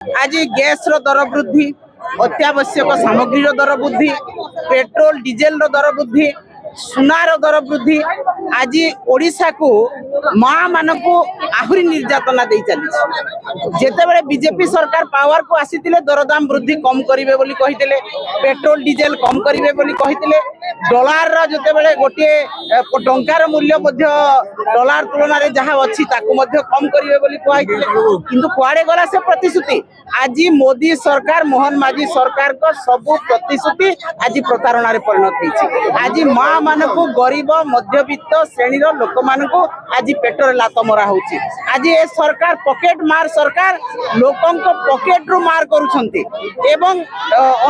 आज गैस रो दर वृद्धि, अत्यावश्यक सामग्री रो दर वृद्धि, पेट्रोल डीजेल रो दर वृद्धि, सुनार दर वृद्धि आज ओडिशा को माँ मान को आहरी निर्यातना दे चली। जेते बीजेपी सरकार पावर को आसीथिले दरदाम वृद्धि कम करिवे बोली कहिथिले, पेट्रोल डीजेल कम करिवे बोली कहिथिले, डॉलर रो जेते बेले गोटे टंकार मूल्य मध्य डॉलर तुलना रे जहां अछि ताकू मध्य कम करिवे बोली कहिथिले, किंतु कुआडे गला से प्रतिश्रुति। आज मोदी सरकार मोहन माझी सरकार को सबु प्रतिश्रुति आज प्रतारणा रे परिणत होईछि। आज माँ मान को गरीब मध्यवित्त श्रेणी लोक मान को आज पेटर लात मरा होछि। आज ए सरकार पॉकेट मार सरकार लोकन को पॉकेट रु मार करूछंती एवं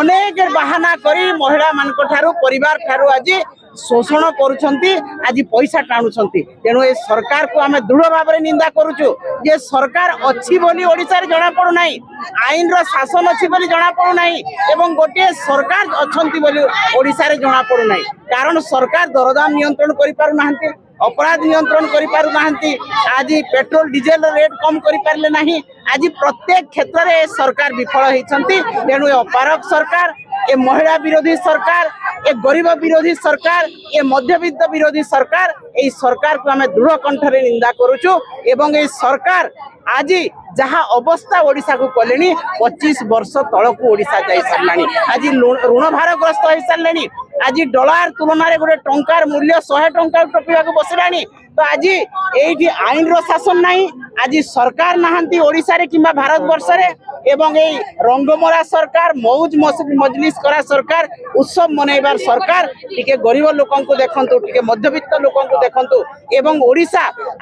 अनेक बहाना करी महिला मान को ठारू परिवार ठारू आज शोषण करुछंती, आज पैसा टाणुछंती। तेणु ए सरकार को आमे दृढ़ भाव निंदा करूछु जे सरकार अछि बोली ओडिसा रे जणा पडु नाही, आईन रो शासन अछि बोली जणा पडु नाही एवं गोटे सरकार अछंती बोली ओडिसा रे जणा पडु नाही। कारण सरकार दरदाम नियंत्रण करि पारु नाहंती, अपराध नियंत्रण करि पारु नाहंती, आज पेट्रोल डीजेल रेट कम करि पारले नाही। आज प्रत्येक क्षेत्र रे सरकार विफल होइछंती। तेणु ए अपारक सरकार, ए महिला विरोधी सरकार, ए गरीब विरोधी सरकार, ए मध्यवित्त विरोधी सरकार, ए सरकार को आमे दृढ़ कंठरे निंदा करूछु एवं ए सरकार आज जहाँ अवस्था ओडिशा को कलेनी 25 वर्ष तलक ओडिशा जाई सारलानी। आज ऋण भारग्रस्त हो सारलेनी। आज डॉलर तुलना रे गोटे टंकार मूल्य 100 टंका टपिया को बसलानी। तो आज एठी आईन रो शासन नाही, आज सरकार नाहंती ओडिशा रे किंबा भारत वर्ष रे एवं ए रंगमरा सरकार, मौज मजलिस करा सरकार, उत्सव मनैबार सरकार टिके गरीब लोकन को देखंतु, टिके मध्यवित्त लोकन को देखंतु एवं ओडिशा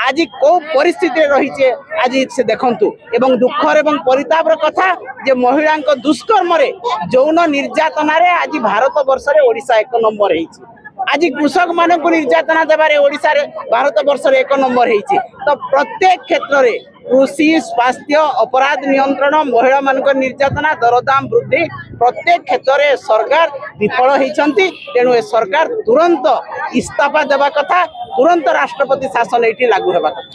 आज को परिस्थिति रहिছে आज से देखंतु। एवं दुखर एवं परितापर कथा जे महिला दुष्कर्म रे यौन निर्यातना रे आज भारत वर्ष रे ओडिशा 1 नंबर हेछि। आज कृषक मान को निर्यातना देबारे ओडिशा रे भारत वर्ष रे 1 नंबर हेछि। तो प्रत्येक क्षेत्र रे कृषि, स्वास्थ्य, अपराध नियंत्रण, महिला मान को निर्यातना, दरदाम वृद्धि प्रत्येक क्षेत्र रे सरकार विफल होइछंती। तेणु ए सरकार तुरंत इस्तीफा देबा कथा, तुरंत राष्ट्रपति शासन एठी लागू हेबा कथा।